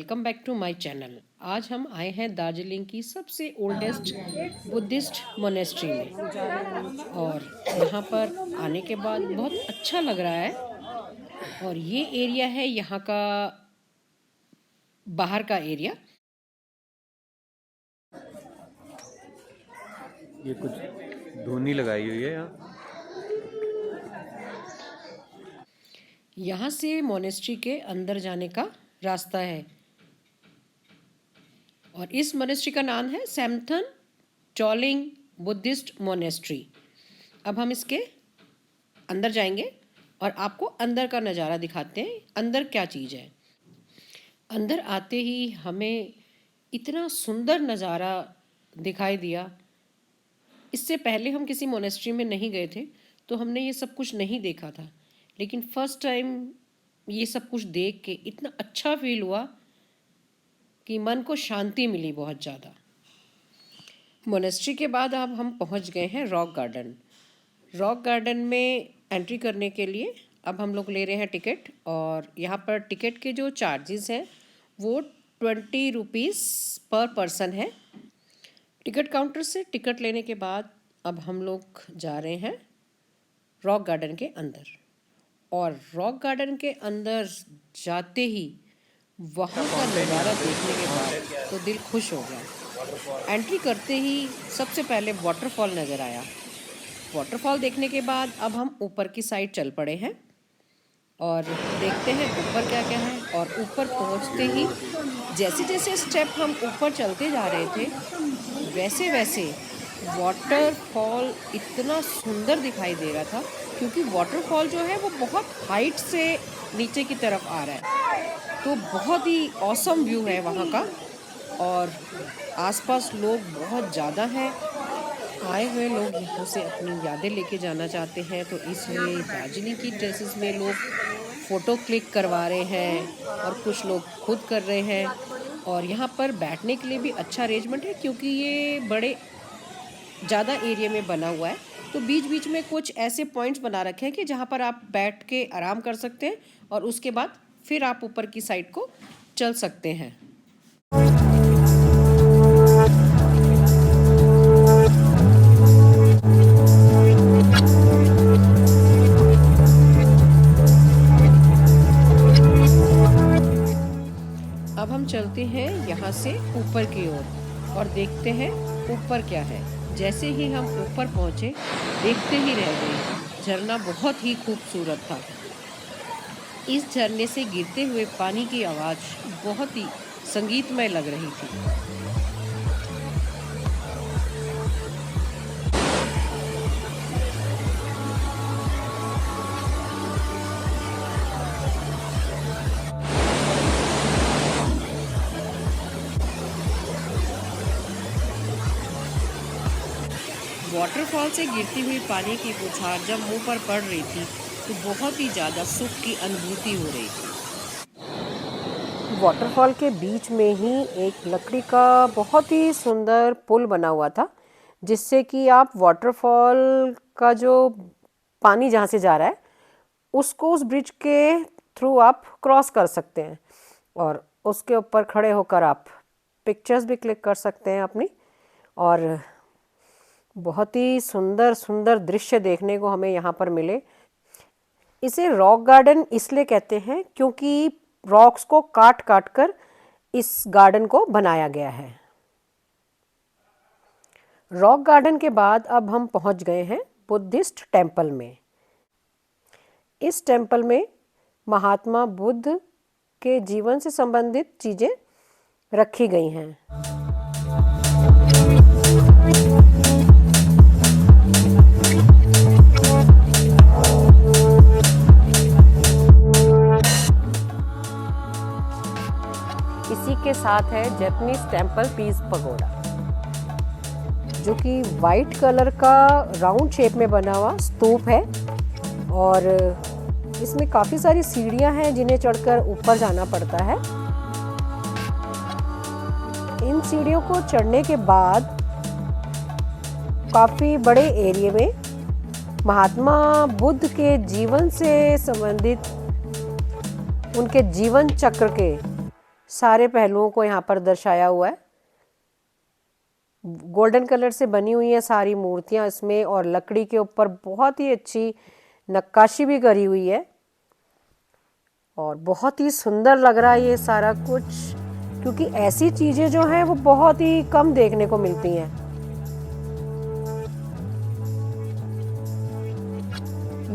Welcome back to my channel. आज हम आए हैं दार्जिलिंग की सबसे ओल्डेस्ट बुद्धिस्ट मोनेस्ट्री में और यहाँ पर आने के बाद बहुत अच्छा लग रहा है। और ये एरिया है यहाँ का बाहर का एरिया। ये कुछ धुनी लगाई हुई है यहाँ से मोनेस्ट्री के अंदर जाने का रास्ता है और इस मोनेस्ट्री का नाम है सैमथन चोलिंग बुद्धिस्ट मोनेस्ट्री। अब हम इसके अंदर जाएंगे और आपको अंदर का नज़ारा दिखाते हैं, अंदर क्या चीज़ है। अंदर आते ही हमें इतना सुंदर नज़ारा दिखाई दिया। इससे पहले हम किसी मोनेस्ट्री में नहीं गए थे तो हमने ये सब कुछ नहीं देखा था, लेकिन फर्स्ट टाइम ये सब कुछ देख के इतना अच्छा फील हुआ कि मन को शांति मिली बहुत ज़्यादा। मोनेस्ट्री के बाद अब हम पहुंच गए हैं रॉक गार्डन। रॉक गार्डन में एंट्री करने के लिए अब हम लोग ले रहे हैं टिकट, और यहाँ पर टिकट के जो चार्जेस हैं वो 20 रुपीज़ पर पर्सन है। टिकट काउंटर से टिकट लेने के बाद अब हम लोग जा रहे हैं रॉक गार्डन के अंदर। और रॉक गार्डन के अंदर जाते ही वहाँ का नज़ारा देखने के बाद तो दिल खुश हो गया। एंट्री करते ही सबसे पहले वाटरफॉल नज़र आया। वाटरफॉल देखने के बाद अब हम ऊपर की साइड चल पड़े हैं और देखते हैं ऊपर क्या क्या है। और ऊपर पहुंचते ही जैसे जैसे स्टेप हम ऊपर चलते जा रहे थे वैसे वैसे वाटरफॉल इतना सुंदर दिखाई दे रहा था, क्योंकि वाटरफॉल जो है वो बहुत हाइट से नीचे की तरफ आ रहा है। तो बहुत ही ऑसम व्यू है वहाँ का। और आसपास लोग बहुत ज़्यादा हैं। आए हुए लोग यहाँ से अपनी यादें लेके जाना चाहते हैं, तो इसलिए दार्जिलिंग की ड्रेसेस में लोग फ़ोटो क्लिक करवा रहे हैं और कुछ लोग खुद कर रहे हैं। और यहाँ पर बैठने के लिए भी अच्छा अरेंजमेंट है, क्योंकि ये बड़े ज़्यादा एरिया में बना हुआ है। तो बीच बीच में कुछ ऐसे पॉइंट्स बना रखे हैं कि जहाँ पर आप बैठ के आराम कर सकते हैं और उसके बाद फिर आप ऊपर की साइड को चल सकते हैं। अब हम चलते हैं यहाँ से ऊपर की ओर और देखते हैं ऊपर क्या है। जैसे ही हम ऊपर पहुँचे देखते ही रह गए। झरना बहुत ही खूबसूरत था। इस झरने से गिरते हुए पानी की आवाज़ बहुत ही संगीतमय लग रही थी। वाटरफॉल से गिरती हुई पानी की बौछार जब मुंह पर पड़ रही थी तो बहुत ही ज़्यादा सुख की अनुभूति हो रही थी। वाटरफॉल के बीच में ही एक लकड़ी का बहुत ही सुंदर पुल बना हुआ था, जिससे कि आप वाटरफॉल का जो पानी जहाँ से जा रहा है उसको उस ब्रिज के थ्रू आप क्रॉस कर सकते हैं और उसके ऊपर खड़े होकर आप पिक्चर्स भी क्लिक कर सकते हैं अपनी। और बहुत ही सुंदर सुंदर दृश्य देखने को हमें यहाँ पर मिले। इसे रॉक गार्डन इसलिए कहते हैं क्योंकि रॉक्स को काट काट कर इस गार्डन को बनाया गया है। रॉक गार्डन के बाद अब हम पहुँच गए हैं बुद्धिस्ट टेम्पल में। इस टेम्पल में महात्मा बुद्ध के जीवन से संबंधित चीज़ें रखी गई हैं। इसी के साथ है जैपनीज टेम्पल पीस पगोडा, जो कि वाइट कलर का राउंड शेप में बना हुआ स्तूप है। और इसमें काफ़ी सारी सीढ़ियां हैं जिन्हें चढ़कर ऊपर जाना पड़ता है। इन सीढ़ियों को चढ़ने के बाद काफ़ी बड़े एरिया में महात्मा बुद्ध के जीवन से संबंधित उनके जीवन चक्र के सारे पहलुओं को यहाँ पर दर्शाया हुआ है। गोल्डन कलर से बनी हुई है सारी मूर्तियाँ इसमें, और लकड़ी के ऊपर बहुत ही अच्छी नक्काशी भी करी हुई है और बहुत ही सुंदर लग रहा है ये सारा कुछ, क्योंकि ऐसी चीज़ें जो हैं वो बहुत ही कम देखने को मिलती हैं।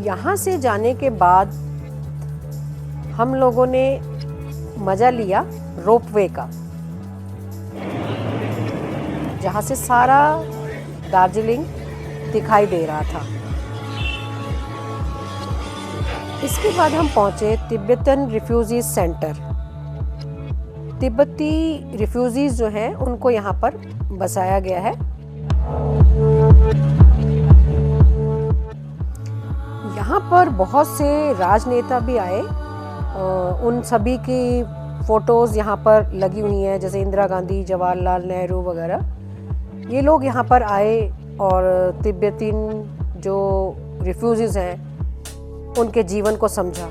यहाँ से जाने के बाद हम लोगों ने मज़ा लिया रोपवे का, जहाँ से सारा दार्जिलिंग दिखाई दे रहा था। इसके बाद हम पहुँचे तिब्बतन रिफ्यूजीज सेंटर। तिब्बती रिफ्यूजीज जो हैं उनको यहाँ पर बसाया गया है। यहाँ पर बहुत से राजनेता भी आए, उन सभी की फ़ोटोज़ यहाँ पर लगी हुई हैं, जैसे इंदिरा गांधी, जवाहरलाल नेहरू वगैरह। ये लोग यहाँ पर आए और तिब्बतीन जो रिफ्यूजीज़ हैं उनके जीवन को समझा।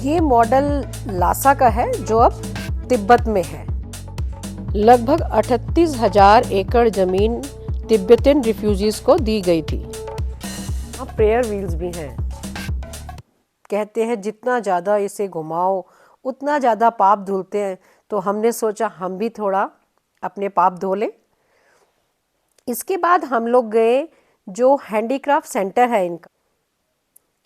ये मॉडल लासा का है जो अब तिब्बत में है। लगभग 38,000 एकड़ ज़मीन तिब्बतन रिफ्यूजीज़ को दी गई थी। यहाँ प्रेयर व्हील्स भी हैं। कहते हैं जितना ज़्यादा इसे घुमाओ उतना ज़्यादा पाप धुलते हैं, तो हमने सोचा हम भी थोड़ा अपने पाप धो लें। इसके बाद हम लोग गए जो हैंडीक्राफ्ट सेंटर है इनका।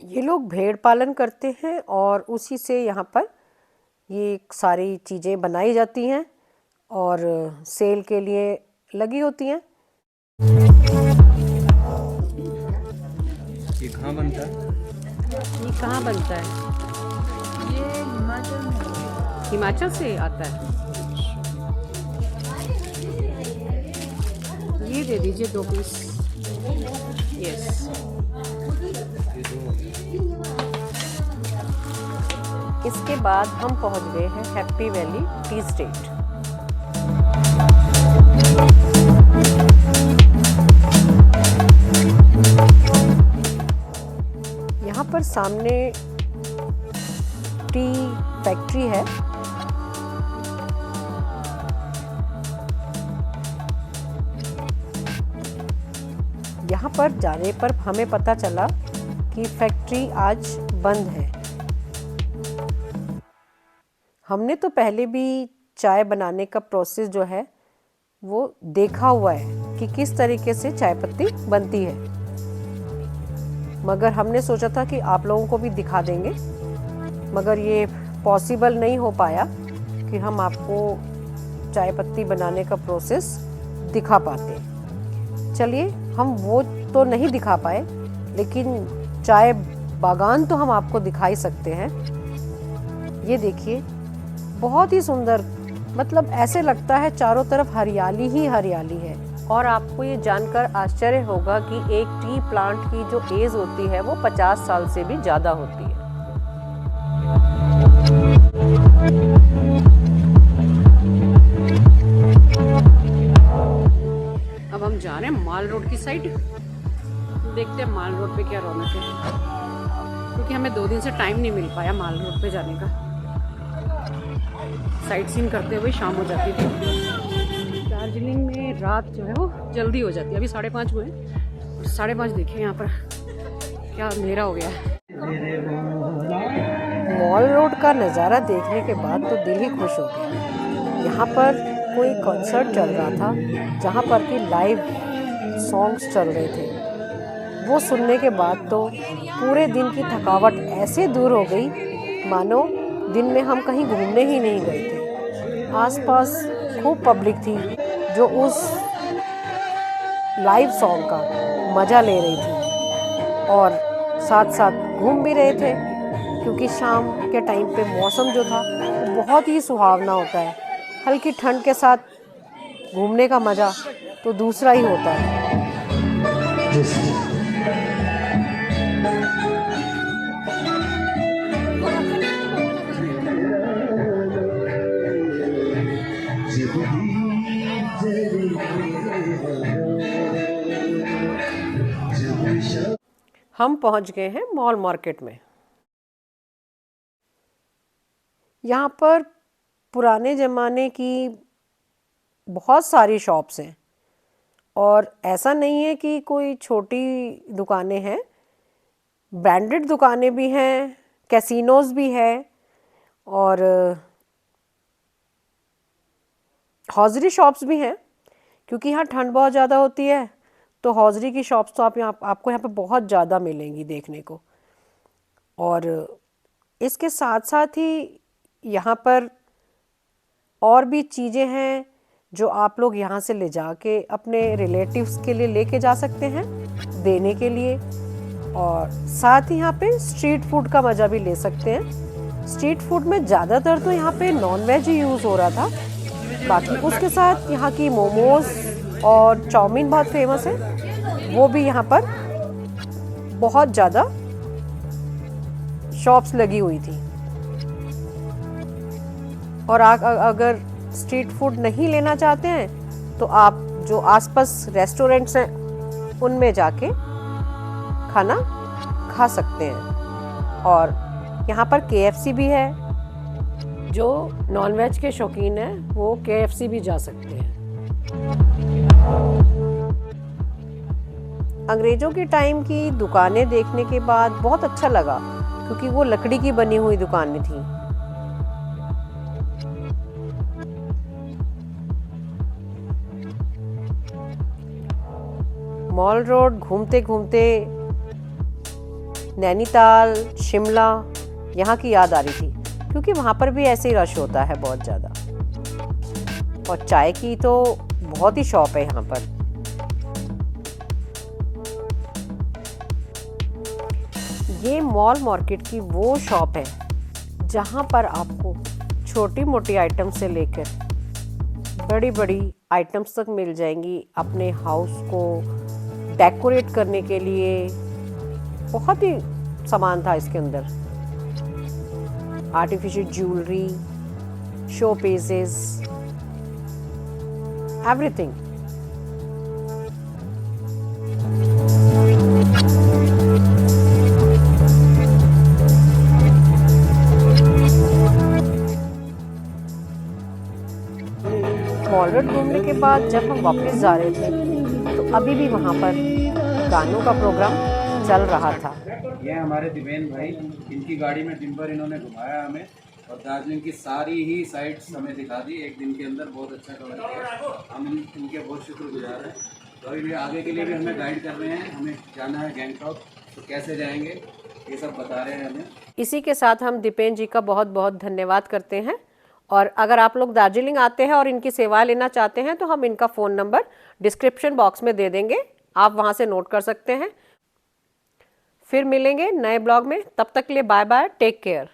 ये लोग भेड़ पालन करते हैं और उसी से यहाँ पर ये सारी चीज़ें बनाई जाती हैं और सेल के लिए लगी होती हैं। ये कहाँ बनता है? ये कहाँ बनता है? ये हिमाचल में। हिमाचल से आता है। ये दे दीजिए 2 पीस। यस। इसके बाद हम पहुंच गए हैं हैप्पी वैली टी स्टेट। यहाँ पर सामने टी फैक्ट्री है। यहाँ पर जाने पर हमें पता चला कि फैक्ट्री आज बंद है। हमने तो पहले भी चाय बनाने का प्रोसेस जो है वो देखा हुआ है कि किस तरीके से चाय पत्ती बनती है, मगर हमने सोचा था कि आप लोगों को भी दिखा देंगे, मगर ये पॉसिबल नहीं हो पाया कि हम आपको चाय पत्ती बनाने का प्रोसेस दिखा पाते। चलिए, हम वो तो नहीं दिखा पाए, लेकिन चाय बागान तो हम आपको दिखा ही सकते हैं। ये देखिए, बहुत ही सुंदर, मतलब ऐसे लगता है चारों तरफ हरियाली ही हरियाली है। और आपको ये जानकर आश्चर्य होगा कि एक टी प्लांट की जो एज होती है वो 50 साल से भी ज़्यादा होती है। अब हम जा रहे हैं माल रोड की साइड। देखते हैं माल रोड पे क्या रौनक है, क्योंकि हमें 2 दिन से टाइम नहीं मिल पाया माल रोड पे जाने का। साइट सीन करते हुए शाम हो जाती थी। दार्जिलिंग में रात जो है वो जल्दी हो जाती है। अभी 5:30 हुए हैं। 5:30 देखिए यहाँ पर क्या अंधेरा हो गया है। मॉल रोड का नज़ारा देखने के बाद तो दिल ही खुश हो गया। यहाँ पर कोई कॉन्सर्ट चल रहा था, जहाँ पर कि लाइव सॉन्ग्स चल रहे थे। वो सुनने के बाद तो पूरे दिन की थकावट ऐसे दूर हो गई मानो दिन में हम कहीं घूमने ही नहीं गए थे। आसपास खूब पब्लिक थी जो उस लाइव सॉन्ग का मज़ा ले रही थी और साथ साथ घूम भी रहे थे, क्योंकि शाम के टाइम पे मौसम जो था वो बहुत ही सुहावना होता है। हल्की ठंड के साथ घूमने का मज़ा तो दूसरा ही होता है। हम पहुंच गए हैं मॉल मार्केट में। यहाँ पर पुराने ज़माने की बहुत सारी शॉप्स हैं और ऐसा नहीं है कि कोई छोटी दुकानें हैं, ब्रांडेड दुकानें भी हैं, कैसीनोज भी है और हॉज़री शॉप्स भी हैं, क्योंकि यहाँ ठंड बहुत ज़्यादा होती है तो हॉज़री की शॉप्स तो आपको यहाँ पे बहुत ज़्यादा मिलेंगी देखने को। और इसके साथ साथ ही यहाँ पर और भी चीज़ें हैं जो आप लोग यहाँ से ले जाके अपने रिलेटिव्स के लिए लेके जा सकते हैं देने के लिए। और साथ ही यहाँ पे स्ट्रीट फूड का मज़ा भी ले सकते हैं। स्ट्रीट फूड में ज़्यादातर तो यहाँ पे नॉन वेज ही यूज़ हो रहा था, बाकी उसके साथ यहाँ की मोमोज और चाउमीन बहुत फेमस है, वो भी यहाँ पर बहुत ज़्यादा शॉप्स लगी हुई थी। और अगर स्ट्रीट फूड नहीं लेना चाहते हैं तो आप जो आसपास रेस्टोरेंट्स हैं उनमें जाके खाना खा सकते हैं। और यहाँ पर KFC भी है, जो नॉनवेज के शौकीन हैं वो KFC भी जा सकते हैं। अंग्रेज़ों के टाइम की दुकानें देखने के बाद बहुत अच्छा लगा, क्योंकि वो लकड़ी की बनी हुई दुकानें थी। मॉल रोड घूमते घूमते नैनीताल, शिमला यहाँ की याद आ रही थी, क्योंकि वहाँ पर भी ऐसे ही रश होता है बहुत ज़्यादा। और चाय की तो बहुत ही शॉप है यहाँ पर। ये मॉल मार्केट की वो शॉप है जहाँ पर आपको छोटी मोटी आइटम से लेकर बड़ी बड़ी आइटम्स तक मिल जाएंगी अपने हाउस को डेकोरेट करने के लिए। बहुत ही सामान था इसके अंदर, artificial jewellery, show pieces, everything. Mall road घूमने के बाद जब हम वापस जा रहे थे तो अभी भी वहाँ पर गानों का प्रोग्राम चल रहा था। ये हमारे दिवेन भाई, इनकी गाड़ी में दिन भर इन्होंने घुमाया हमें और दार्जिलिंग की सारी ही साइट्स हमें दिखा दी एक दिन के अंदर। बहुत अच्छा कवर किया, हम इनके बहुत शुक्रगुजार हैं। तो अभी आगे के लिए भी हमें गाइड कर रहे हैं, हमें जाना है गैंगटॉक, तो कैसे जाएंगे ये सब बता रहे हैं हमें। इसी के साथ हम दीपेन जी का बहुत बहुत धन्यवाद करते हैं। और अगर आप लोग दार्जिलिंग आते हैं और इनकी सेवा लेना चाहते हैं तो हम इनका फ़ोन नंबर डिस्क्रिप्शन बॉक्स में दे देंगे, आप वहाँ से नोट कर सकते हैं। फिर मिलेंगे नए ब्लॉग में, तब तक के लिए बाय बाय, टेक केयर।